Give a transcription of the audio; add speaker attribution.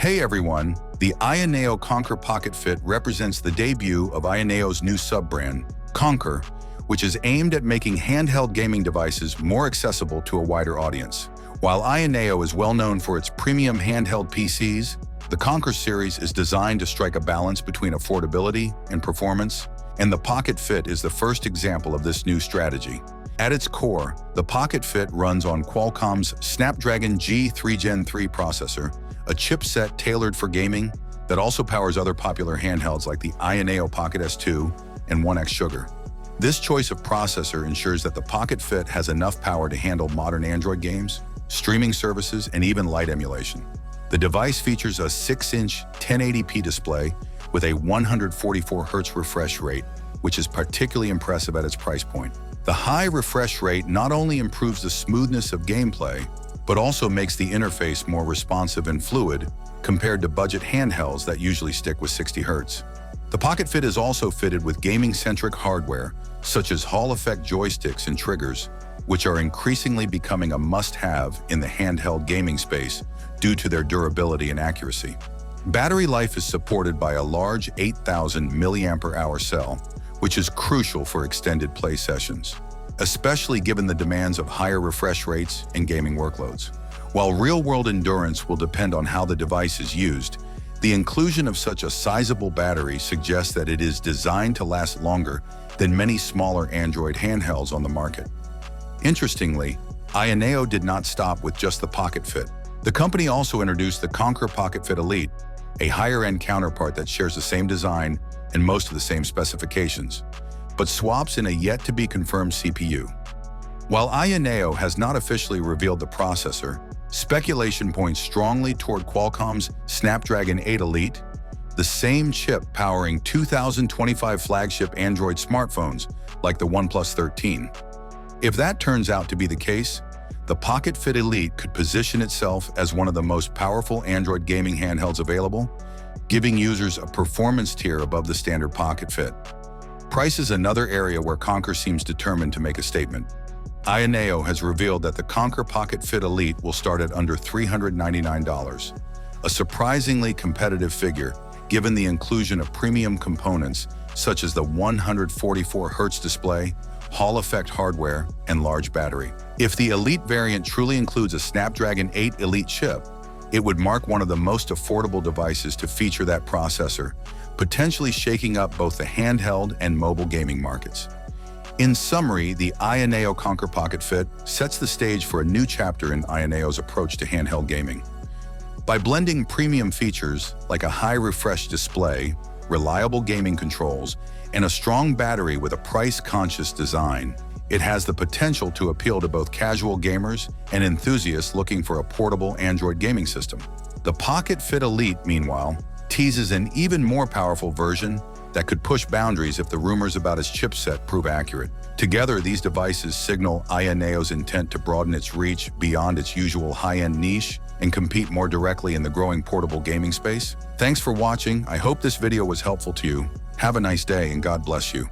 Speaker 1: Hey everyone, the Ayaneo Konkr Pocket Fit represents the debut of Ayaneo's new sub-brand, Konkr, which is aimed at making handheld gaming devices more accessible to a wider audience. While Ayaneo is well known for its premium handheld PCs, the Konkr series is designed to strike a balance between affordability and performance, and the Pocket Fit is the first example of this new strategy. At its core, the Pocket Fit runs on Qualcomm's Snapdragon G3 Gen 3 processor, a chipset tailored for gaming that also powers other popular handhelds like the Ayaneo Pocket S2 and 1X Sugar. This choice of processor ensures that the Pocket Fit has enough power to handle modern Android games, streaming services, and even light emulation. The device features a 6-inch 1080p display with a 144Hz refresh rate, which is particularly impressive at its price point. The high refresh rate not only improves the smoothness of gameplay, but also makes the interface more responsive and fluid compared to budget handhelds that usually stick with 60 Hz. The Pocket Fit is also fitted with gaming-centric hardware, such as Hall effect joysticks and triggers, which are increasingly becoming a must-have in the handheld gaming space due to their durability and accuracy. Battery life is supported by a large 8,000 mAh cell, which is crucial for extended play sessions, especially given the demands of higher refresh rates and gaming workloads. While real-world endurance will depend on how the device is used, the inclusion of such a sizable battery suggests that it is designed to last longer than many smaller Android handhelds on the market. Interestingly, Ayaneo did not stop with just the Pocket Fit. The company also introduced the Konkr Pocket Fit Elite, a higher-end counterpart that shares the same design and most of the same specifications, but swaps in a yet-to-be-confirmed CPU. While Ayaneo has not officially revealed the processor, speculation points strongly toward Qualcomm's Snapdragon 8 Elite, the same chip powering 2025 flagship Android smartphones like the OnePlus 13. If that turns out to be the case, the Pocket Fit Elite could position itself as one of the most powerful Android gaming handhelds available, giving users a performance tier above the standard Pocket Fit. Price is another area where Konkr seems determined to make a statement. Ayaneo has revealed that the Konkr Pocket Fit Elite will start at under $399, a surprisingly competitive figure given the inclusion of premium components such as the 144Hz display, Hall effect hardware, and large battery. If the Elite variant truly includes a Snapdragon 8 Elite chip, it would mark one of the most affordable devices to feature that processor, potentially shaking up both the handheld and mobile gaming markets. In summary, the Ayaneo Konkr Pocket Fit sets the stage for a new chapter in Ayaneo's approach to handheld gaming. By blending premium features like a high refresh display, reliable gaming controls, and a strong battery with a price-conscious design, it has the potential to appeal to both casual gamers and enthusiasts looking for a portable Android gaming system. The Pocket Fit Elite, meanwhile, teases an even more powerful version that could push boundaries if the rumors about its chipset prove accurate. Together, these devices signal Ayaneo's intent to broaden its reach beyond its usual high-end niche and compete more directly in the growing portable gaming space. Thanks for watching. I hope this video was helpful to you. Have a nice day and God bless you.